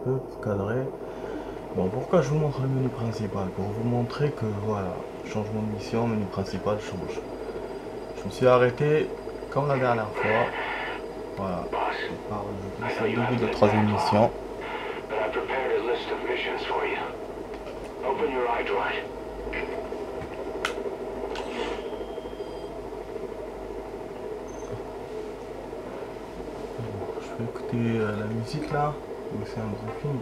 peu cadré. Bon, pourquoi je vous montre le menu principal? Pour vous montrer que voilà, changement de mission, menu principal change. Je me suis arrêté comme la dernière fois. Voilà, c'est le début de la troisième mission. Je vais écouter la musique là, c'est un gros film.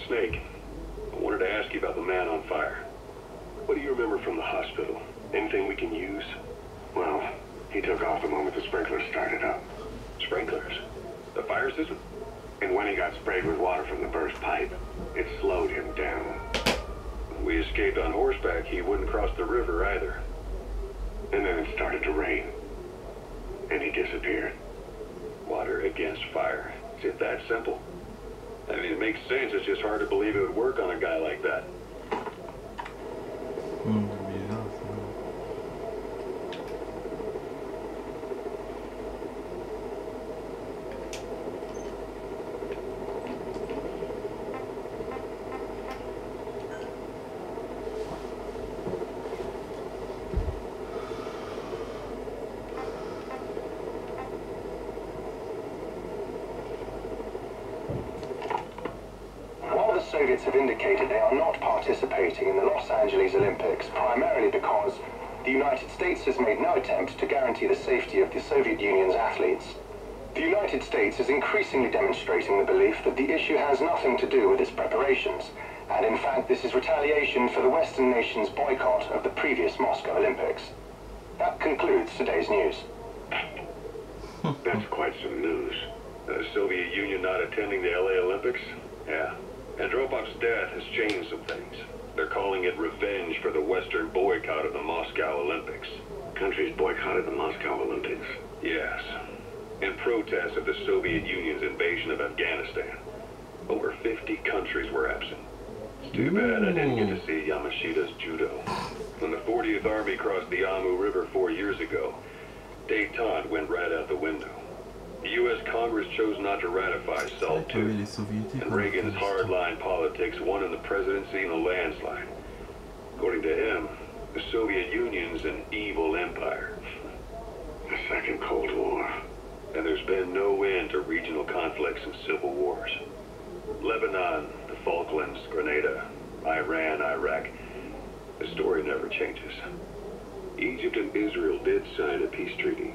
Snake, I wanted to ask you about the man on fire. What do you remember from the hospital? Anything we can use? Well, he took off the moment the sprinklers started up. Sprinklers? The fire system? And when he got sprayed with water from the burst pipe, it slowed him down. When we escaped on horseback, he wouldn't cross the river either. And then it started to rain. And he disappeared. Water against fire. Is it that simple? I mean, it makes sense. It's just hard to believe it would work on a guy like that. The Soviets have indicated they are not participating in the Los Angeles Olympics, primarily because the United States has made no attempt to guarantee the safety of the Soviet Union's athletes. The United States is increasingly demonstrating the belief that the issue has nothing to do with its preparations, and in fact this is retaliation for the Western nations' boycott of the previous Moscow Olympics. That concludes today's news. That's quite some news. The Soviet Union not attending the LA Olympics? Yeah. Andropov's death has changed some things. They're calling it revenge for the Western boycott of the Moscow Olympics. Countries boycotted the Moscow Olympics? Yes. In protest of the Soviet Union's invasion of Afghanistan. Over 50 countries were absent. It's too bad I didn't get to see Yamashita's judo. When the 40th Army crossed the Amu River 4 years ago, détente went right out the window. The U.S. Congress chose not to ratify SALT II, and Reagan's hardline politics won in the presidency in a landslide. According to him, the Soviet Union's an evil empire. The Second Cold War. And there's been no end to regional conflicts and civil wars. Lebanon, the Falklands, Grenada, Iran, Iraq. The story never changes. Egypt and Israel did sign a peace treaty.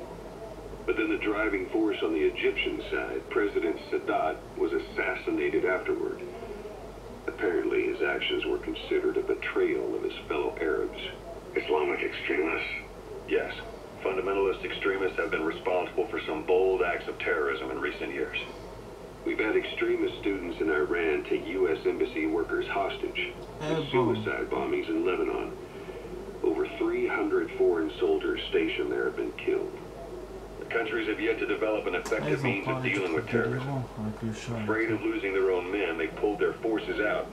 But then the driving force on the Egyptian side, President Sadat, was assassinated afterward. Apparently his actions were considered a betrayal of his fellow Arabs. Islamic extremists? Yes. Fundamentalist extremists have been responsible for some bold acts of terrorism in recent years. We've had extremist students in Iran take U.S. embassy workers hostage. And suicide bombings in Lebanon. Over 300 foreign soldiers stationed there have been killed. Countries have yet to develop an effective means of dealing with terrorism. Afraid of losing their own men, they pulled their forces out,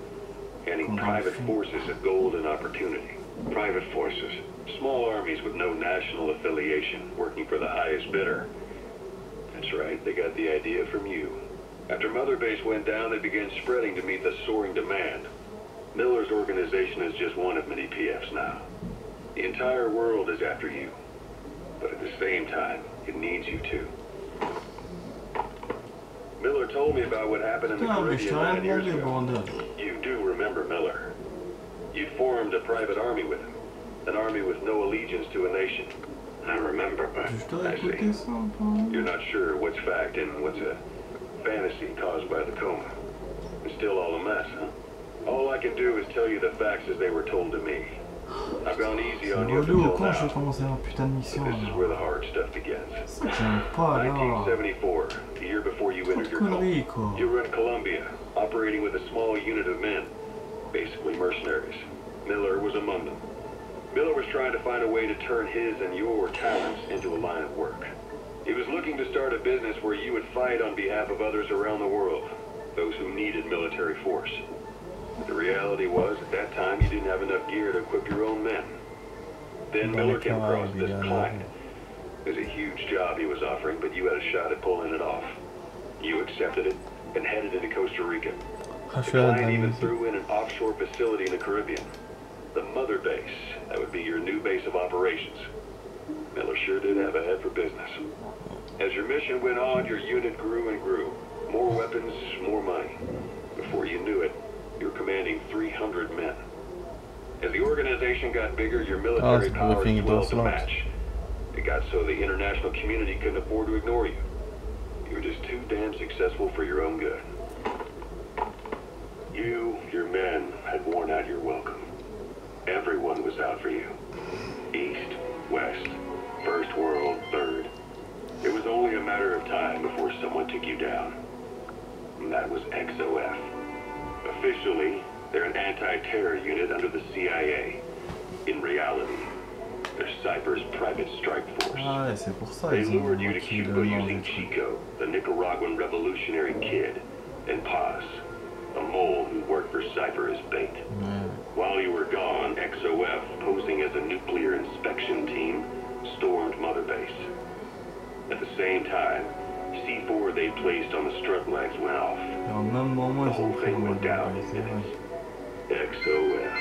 handing private forces a golden opportunity. Private forces? Small armies with no national affiliation, working for the highest bidder. That's right, they got the idea from you. After Mother Base went down, they began spreading to meet the soaring demand. Miller's organization is just one of many PFs now. The entire world is after you. But at the same time, it needs you too. Miller told me about what happened in the Caribbean 9 years ago. You do remember Miller. You'd formed a private army with him. An army with no allegiance to a nation. I remember, but I see. You're not sure what's fact and what's a fantasy caused by the coma. It's still all a mess, huh? All I can do is tell you the facts as they were told to me. I've gone easy on you up until now. This is where the hard stuff begins. 1974, the year before you entered your coma. You were in Colombia, operating with a small unit of men, basically mercenaries. Miller was among them. Miller was trying to find a way to turn his and your talents into a line of work. He was looking to start a business where you would fight on behalf of others around the world, those who needed military force. The reality was, at that time, you didn't have enough gear to equip your own men. Then Dans les Miller came across Caraïbes, this il y a client. It was a huge job he was offering, but you had a shot at pulling it off. You accepted it and headed into Costa Rica. Ah, je The suis là de la client even musique. threw in an offshore facility in the Caribbean. The mother base. That would be your new base of operations. Miller sure did have a head for business. As your mission went on, your unit grew and grew. More weapons, more money. Before you knew it, you were commanding 300 men. As the organization got bigger, your military c'est power briefing swelled to d'Oslo. match. It got so the international community couldn't afford to ignore you. You were just too damn successful for your own good. You, your men, had worn out your welcome. Everyone was out for you. East, West, First World, Third. It was only a matter of time before someone took you down. And that was XOF. Officially, they're an anti-terror unit under the CIA. In reality, they're Cyprus' private strike force. Ah ouais, c'est pour ça They ils ont lured you to moitié Cuba le using manger. Chico, the Nicaraguan revolutionary kid, and Paz, a mole who worked for Cypher as bait. Ouais. While you were gone, XOF, posing as a nuclear inspection team, stormed Mother Base. At the same time, C4 they placed on the strut legs went off. Et au même moment, The ils ont whole pris thing le went down in c'est vrai. minutes. XOF.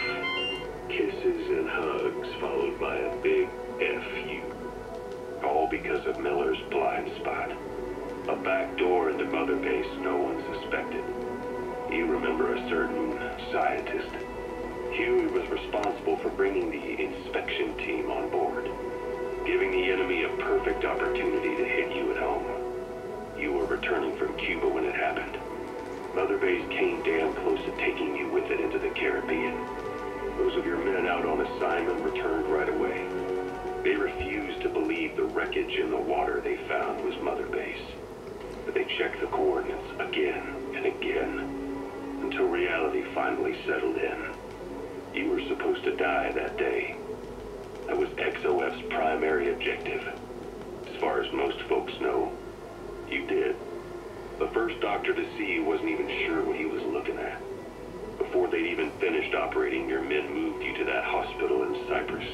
Kisses and hugs followed by a big FU. All because of Miller's blind spot. A back door into Mother Base no one suspected. You remember a certain scientist. Huey was responsible for bringing the inspection team on board, giving the enemy a perfect opportunity to hit you at home. You were returning from Cuba when it happened. Mother Base came damn close to taking you with it into the Caribbean. Those of your men out on assignment returned right away. They refused to believe the wreckage in the water they found was Mother Base. But they checked the coordinates again and again, until reality finally settled in. You were supposed to die that day. That was XOF's primary objective. As far as most folks know, you did. The first doctor to see you wasn't even sure what he was looking at. Before they'd even finished operating, your men moved you to that hospital in Cyprus.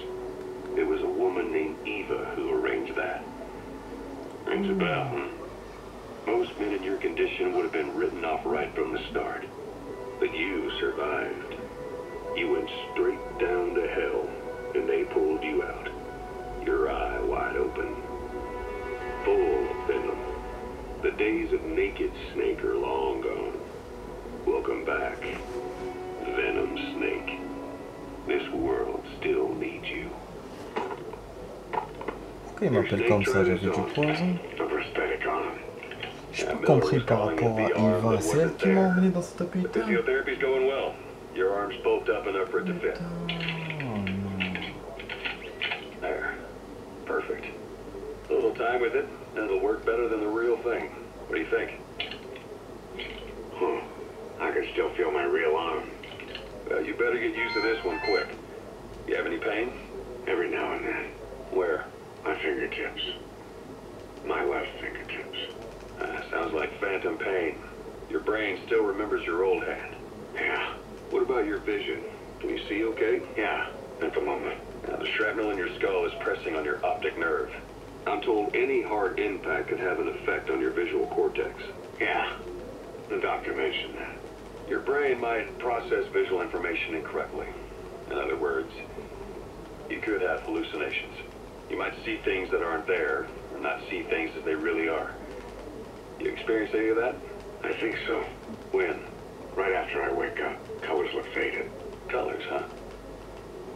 It was a woman named Eva who arranged that. Rings a bell, hmm? Most men in your condition would have been written off right from the start. But you survived. You went straight down to hell, and they pulled you out. Your eye wide open. Full of venom. The days of naked Snake are long gone. Welcome back, Venom Snake. This world still needs you. Pourquoi il m'appelle comme ça? J'avais du poison. J'ai pas compris par rapport à Eva. C'est elle qui m'a envoyé dans cet The hôpital. physiotherapy's going well. Your arm's bulked up enough for it to fit. Oh non. There. Perfect. A little time with it, and it'll work better than the real thing. What do you think? I can still feel my real arm. Well, you better get used to this one quick. You have any pain? Every now and then. Where? My fingertips. My left fingertips. Sounds like phantom pain. Your brain still remembers your old hand. Yeah. What about your vision? Can you see okay? Yeah, at the moment. Now, the shrapnel in your skull is pressing on your optic nerve. I'm told any hard impact could have an effect on your visual cortex. Yeah, the doctor mentioned that. Your brain might process visual information incorrectly. In other words, you could have hallucinations. You might see things that aren't there, or not see things as they really are. You experience any of that? I think so. When? Right after I wake up. Colors look faded. Colors, huh?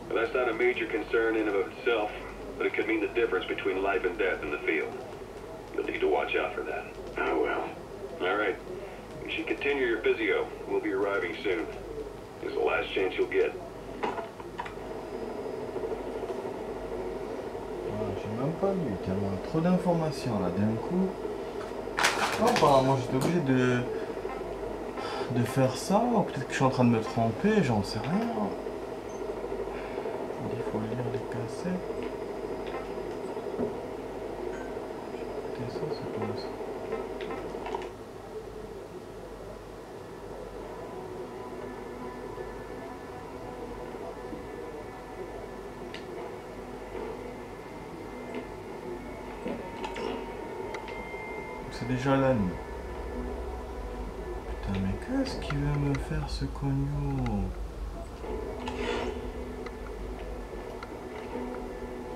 Well, that's not a major concern in and of itself, but it could mean the difference between life and death in the field. You'll need to watch out for that. I will. All right. You should continue your physio. We'll be arriving soon. It's the last chance you'll get. J'ai même pas lu, tellement trop d'informations là d'un coup. Non, apparemment j'étais obligé de faire ça, ou peut-être que je suis en train de me tromper, j'en sais rien. Il faut lire les cassettes. Écoutez, ça c'est pas ça. c'est déjà la nuit. Putain, mais qu'est-ce qu'il veut me faire ce cogno?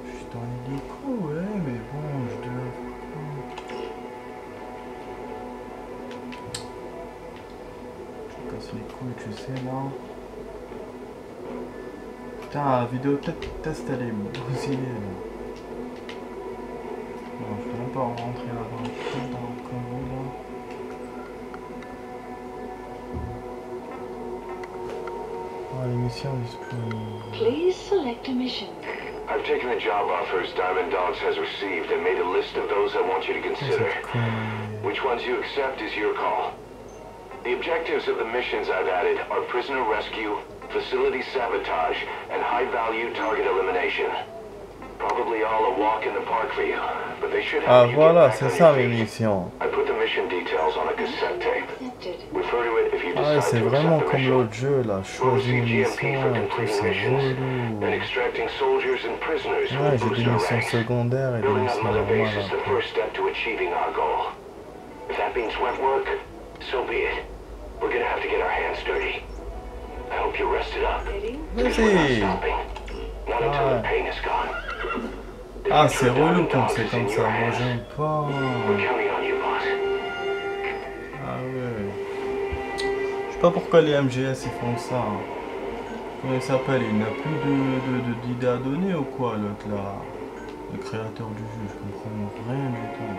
Je suis dans l'hélico, ouais, mais bon, je dois faire quoi? Je me casse les couilles, tu sais, là. Putain, la vidéo test, elle est bousillée, là. Non, je peux même pas rentrer là-bas, putain, dans le convoi, là. Ah, l'émission disponible. Please select a mission. I've taken the job offers Diamond Dogs has received and made a list of those I want you to consider. Which ones you accept is your call. The objectives of the missions I've added are prisoner rescue, facility sabotage, and high-value target elimination. Probably all a walk in the park for you, but they should Ah help you voilà, get c'est back ça on your mes feet. missions. I put the mission details on a cassette tape. Accepted. Refer to it if you Ah ouais, decide c'est to vraiment accept the comme mission. l'autre jeu là, We'll choisis une receive GMP mission for et tout, completing c'est missions relou. and extracting soldiers and prisoners Ouais, will j'ai boost des our missions ranks. secondaires et des Building on missions Mother Base normales is the après. first step to achieving our goal. If that means sweat work, so be it. We're gonna have to get our hands dirty. I hope you're rested up. Heading. Because we're not Vas-y. stopping. Not until the pain is gone. The Ah, future c'est of relou Diamond quand Dogs c'est is comme in ça, your moi hands. j'aime pas. We're counting on you, boss. Ah ouais. Je sais pas pourquoi les MGS ils font ça. Hein. Comment il s'appelle? Il n'a plus d'idées à donner ou quoi l'autre là? Le créateur du jeu, je comprends rien du tout.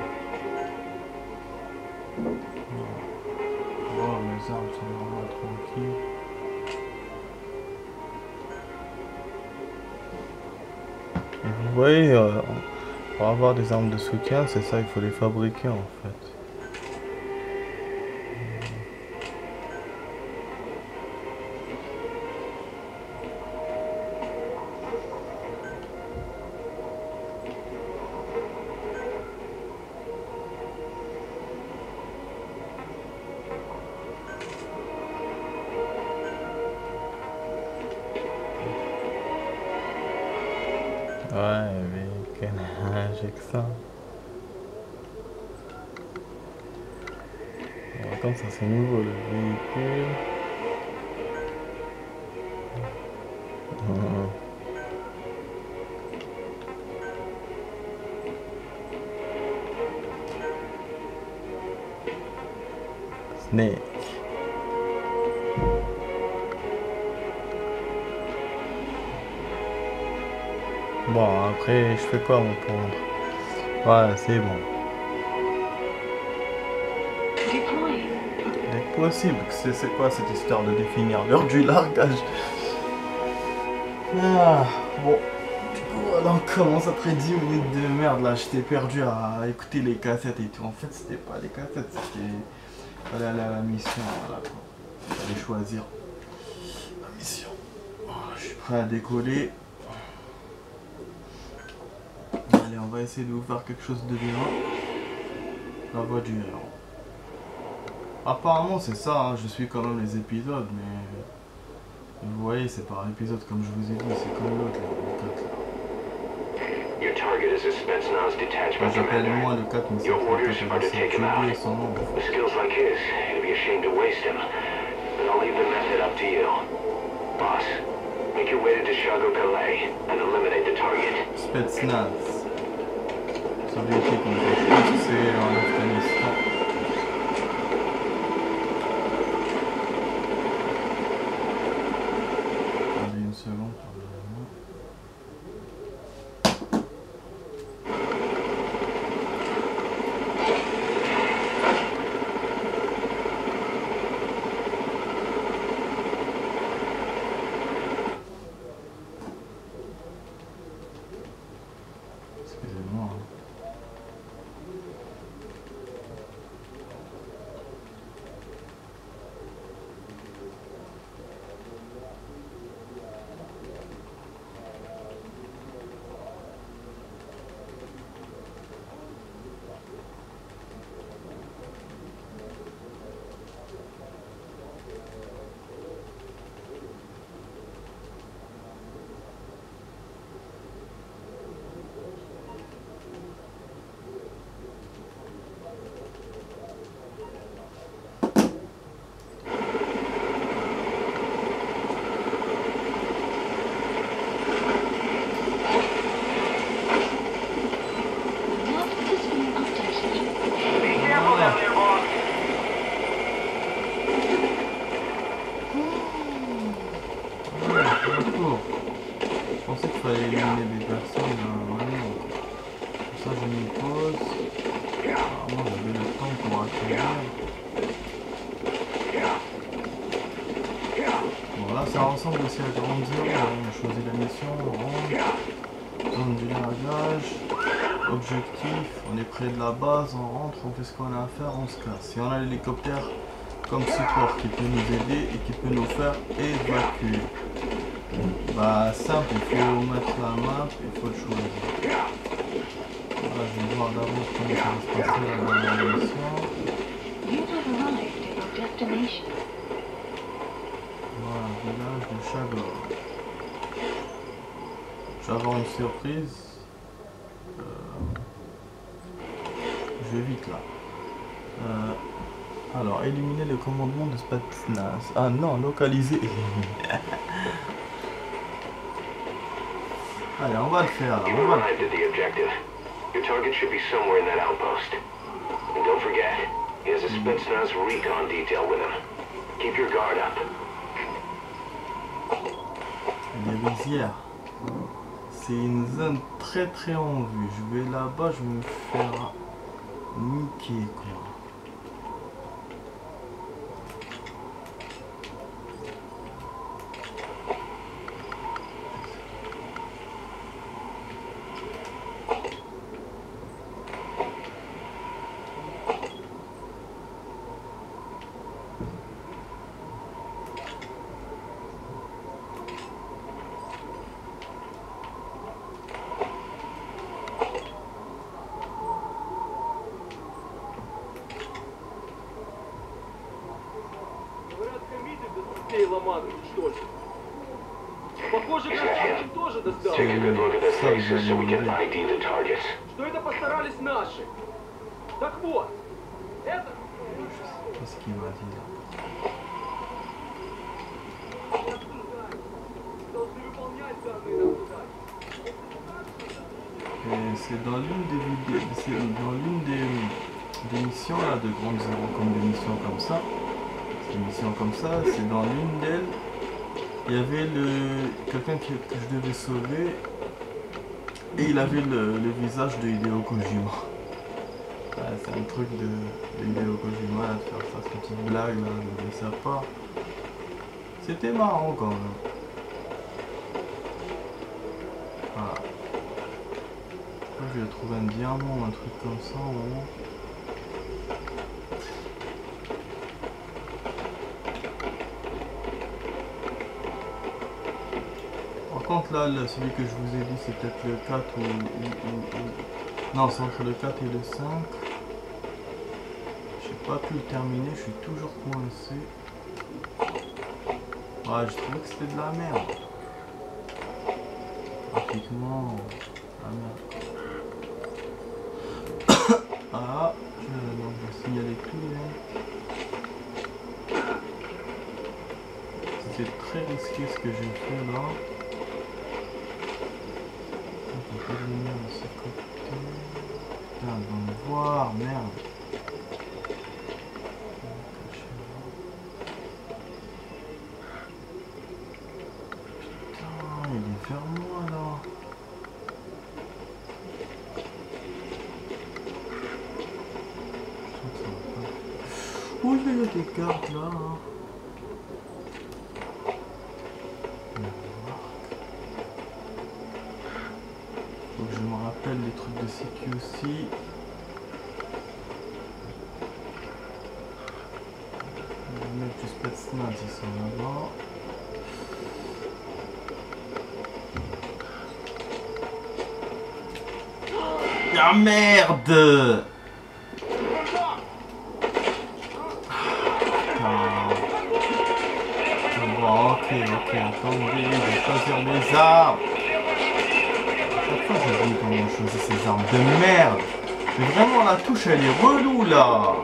Oh, les armes sont vraiment tranquilles. Et vous voyez, pour avoir des armes de soutien, c'est ça, il faut les fabriquer en fait. Ouais, mais j'ai que ça. Bon, comme ça, c'est nouveau le véhicule. Snake. Bon, après, je fais quoi, mon pauvre? Voilà, c'est bon. Deploying. Dès que possible, c'est quoi cette histoire de définir l'heure du largage? Ah, bon. Du coup, voilà, on commence après 10 minutes de merde, là. J'étais perdu à écouter les cassettes et tout. En fait, c'était pas les cassettes, c'était... Fallait aller à la mission, voilà, quoi. Fallait choisir la mission. Voilà, je suis prêt à décoller. Allez, on va essayer de vous faire quelque chose de bien. La voix du héros. Apparemment, c'est ça, hein, je suis quand même les épisodes, mais... Vous voyez, c'est par épisode, comme je vous ai dit, c'est comme l'autre, le 4, là. Your target is a Spetsnaz detachment J'appelle commander. moi le 4, mais c'est Your le orders 4, are to take him out. j'ai oublié son nom. With skills like his, it'd be a shame to waste him. But I'll leave the method up to you. Boss, make your way to Dishago Calais and eliminate the target. Spetsnaz. Soviétique, on fait c'est en Afghanistan. Attendez une seconde. Excusez-moi. Hein. ça je m'y pose. Moi j'avais le temps pour accueillir. Bon là ça ressemble aussi à Grande Zéro, on a choisi la mission, on rentre, zone du largage, objectif, on est près de la base, on rentre, on fait ce qu'on a à faire, on se casse. Si on a l'hélicoptère comme support qui peut nous aider et qui peut nous faire évacuer. Bah simple, il faut mettre la map, il faut le choisir. Voilà, je vais voir d'abord comment ça va se passer dans la mission. You have arrived at your destination. Voilà, village de Chagor. Je vais avoir une surprise. Je vais vite là. Alors, éliminer le commandement de Spetsnaz. Ah non, localiser. Allez, on va le faire. You On va le arrived at the objective. Your target should be somewhere in that outpost. And don't forget, he has a Spetsnaz recon detail with him. Keep your guard up. Les rizières. C'est une zone très très en vue. Je vais là-bas, je vais me faire niquer quoi. Is that him? Take a good look at their faces so we can ID the targets. Что это постарались наши? Так вот, это... Qu'est-ce qu'il m'a dit là? Должны выполнять данные нам задания. C'est dans l'une des vidéos, c'est dans l'une des missions là de Grande Zéro, comme des missions comme ça. Des missions comme ça, c'est dans l'une d'elles. Il y avait quelqu'un que je devais sauver et il avait le visage de Hideo Kojima. Ouais, c'est un truc de Hideo Kojima de faire ça, cette petite blague là, de sa part. C'était marrant quand même. Voilà. Là, je vais trouver un diamant, un truc comme ça en haut. Par contre là, celui que je vous ai dit c'est peut-être le 4 ou... Non, c'est entre le 4 et le 5. J'ai pas pu le terminer, je suis toujours coincé. Ouais, je trouvais que c'était de la merde. Pratiquement la merde. Ah, je vais signaler tout là. C'était très risqué ce que j'ai fait là. On peut pas venir de ce côté. Putain, ils vont me voir, merde. Putain, il est vers moi là. Oh, il y a des cartes là. Hein. Faut que je me rappelle les trucs de sécu aussi. On va mettre du Spetsnaz, ils sont là-bas. Ah merde! Ok, attendez, je vais choisir mes armes. Chaque fois j'oublie comment on choisit ces armes de merde. Mais vraiment la touche elle est relou là.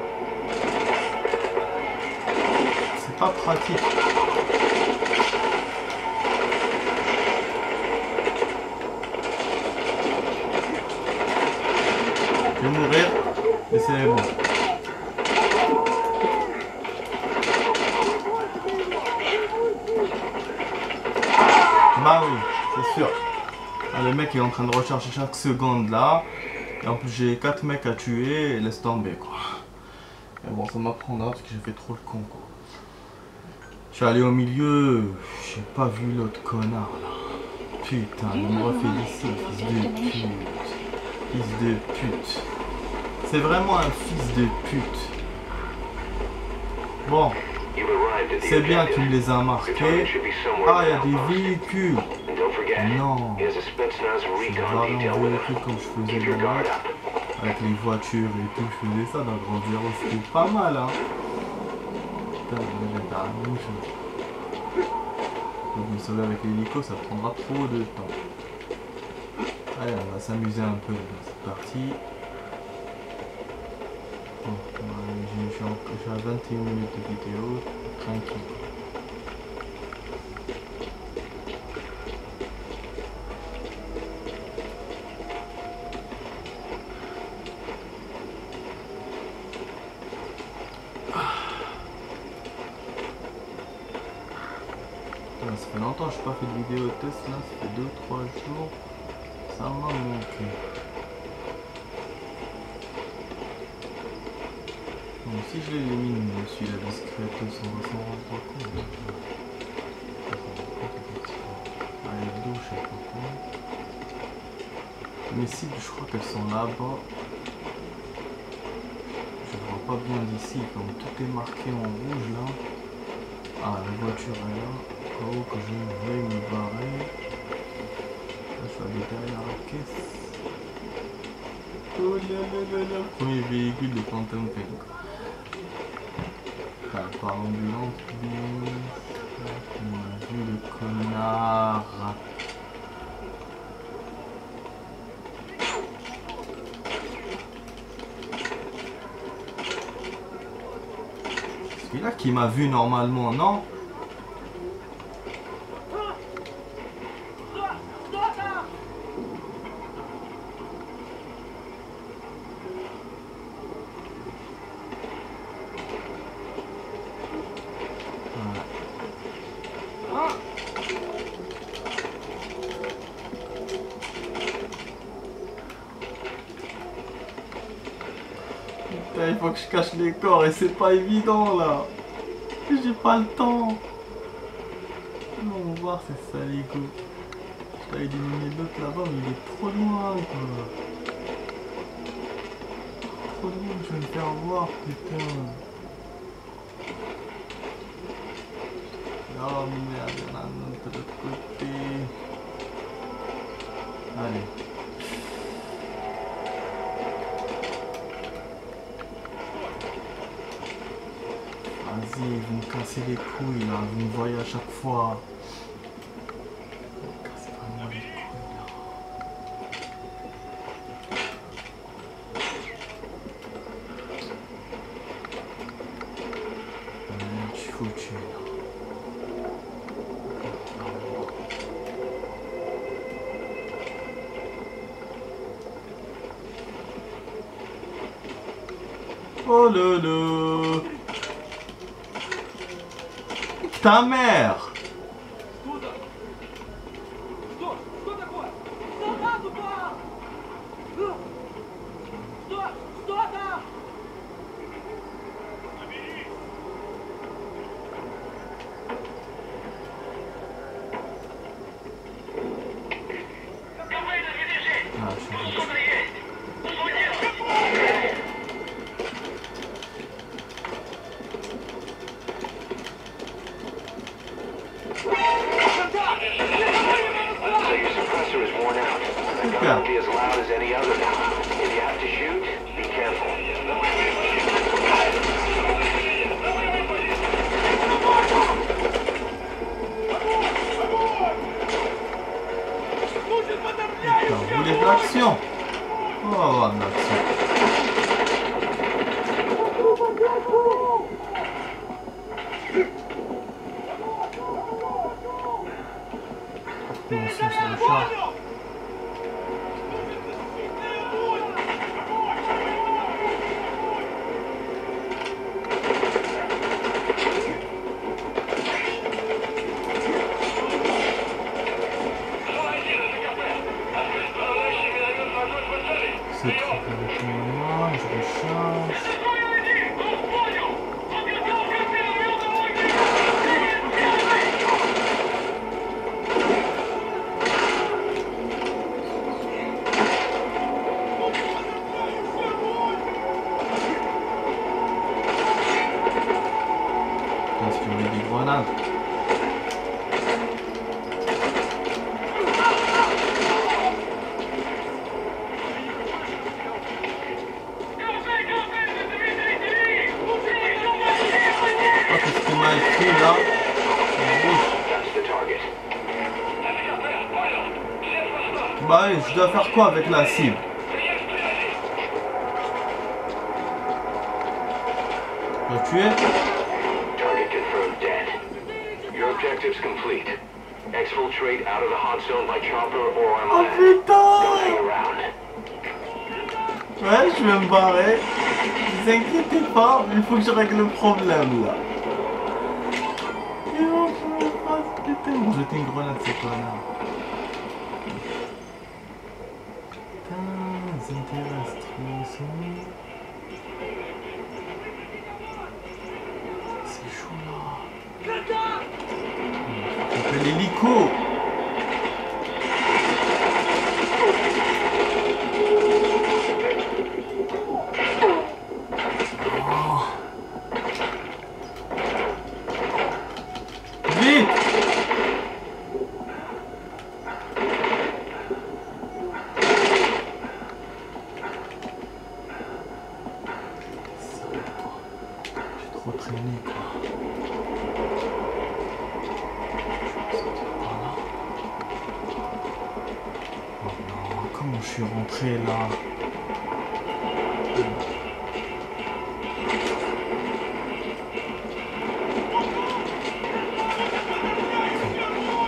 C'est pas pratique. Je vais mourir, mais c'est bon. Bah oui, c'est sûr. Ah, le mec est en train de recharger chaque seconde là. Et en plus j'ai 4 mecs à tuer et laisse tomber quoi. Mais bon ça m'apprendra parce que j'ai fait trop le con quoi. Je suis allé au milieu, j'ai pas vu l'autre connard là. Putain, il me refait d'ici, fils de pute. Fils de pute. C'est vraiment un fils de pute. Bon, c'est bien qu'il les a marqués. Ah, il y a des véhicules. Non, je vais aller en véhicule comme je faisais là. Avec les voitures et tout, je faisais ça dans le Grand Zéro, c'était pas mal hein. Putain, je vais faire la même chose. Donc me sauver avec l'hélico, ça prendra trop de temps. Allez, on va s'amuser un peu dans cette partie. Bon, je suis à 21 minutes de vidéo, tranquille. Ça fait longtemps que je n'ai pas fait de vidéo test là, ça fait 2-3 jours. Ça m'a manqué. Bon, si je l'élimine celui-là discrète, on va s'en rendre pas compte. Allez, douche par contre. Mes cibles, je crois qu'elles sont là-bas. Je vois pas bien d'ici, comme tout est marqué en rouge là. Ah, la voiture est là. Au que je vais me barrer. Là, je vais aller derrière la caisse. Oh là là là là. Premier véhicule de Quantum Pink. Enfin, par ambulance. On a vu le connard. Celui-là qui m'a vu normalement, non? Il faut que je cache les corps et c'est pas évident là. J'ai pas le temps. On va voir c'est ça les coups. Je vais éliminer l'autre là-bas mais il est trop loin quoi. Trop loin, je vais me faire voir putain. Oh merde, il y en a un autre de l'autre côté. Allez. Vas-y, vous me cassez les couilles là, vous me voyez à chaque fois. Vous me cassez vraiment les couilles là. Je suis foutu là. Oh lolo. Ta mère! avec moi, je recharge. Est-ce qu'il y avait des grenades? Là. Bah oui, je dois faire quoi avec la cible? Je dois tuer? Target confirmed dead. Your objective's complete. Exfiltrate out of the hot zone by chopper or on Oh land. putain! Don't hang around. Ouais, je vais me barrer. Ne vous inquiétez pas, il faut que je règle le problème là. Putain, jeter une grenade, c'est quoi là? Putain, les terrestres, ils sont où? C'est chaud là. On fait l'hélico. Oh. Vite! Trop traîné quoi. Oh non, comment je suis rentré là?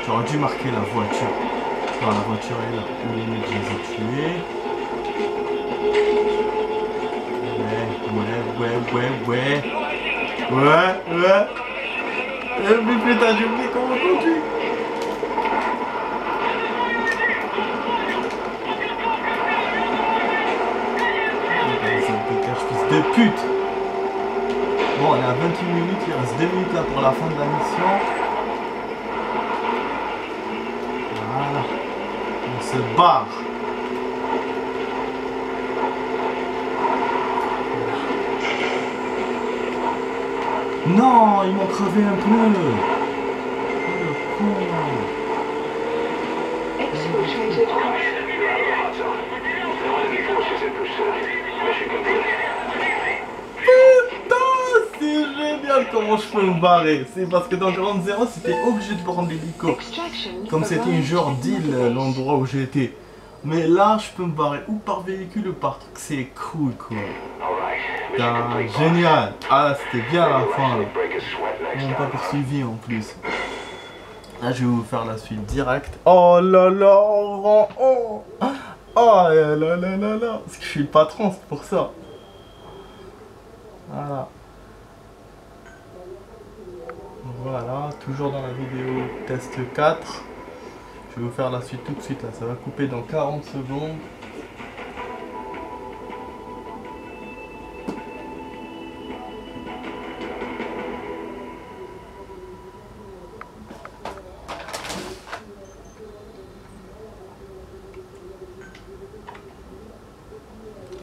J'aurais dû marquer la voiture. Non, la voiture est là. Les mecs, je les ai tués. Ouais. Mais putain, j'ai oublié comment on conduit. Fils de pute. Bon, on est à 28 minutes, il reste 2 minutes là pour la fin de la mission. Voilà. On se barre. Non, ils m'ont crevé un pneu. Oh le con. Exfiltrated out. You're out of the hot zone. No enemy forces in pursuit. Mission complete. Putain, c'est génial comment je peux me barrer. C'est parce que dans Ground Zero, c'était obligé de prendre l'hélico. Extraction. Comme c'était une genre d'île, l'endroit où j'étais. Mais là, je peux me barrer ou par véhicule ou par truc. C'est cool, quoi. Alright. Mission Putain, complete. boss. génial. Ah, c'était bien à la fin. Là. Break a sweat On next m'a pas time. poursuivi en plus. Là, je vais vous faire la suite directe. Oh là là, oh là là là là. Parce que je suis le patron, c'est pour ça. Voilà. Voilà, toujours dans la vidéo test 4. Je vais vous faire la suite tout de suite là, ça va couper dans 40 secondes.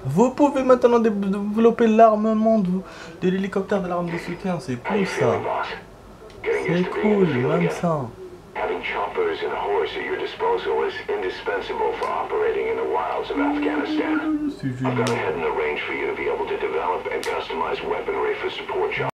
Vous pouvez maintenant développer l'armement de l'hélicoptère de l'arme de soutien, c'est cool ça. C'est cool, même ça. Having choppers and a horse at your disposal is indispensable for operating in the wilds of Afghanistan. C'est I've gone génial. ahead and arranged for you to be able to develop and customize weaponry for support jobs.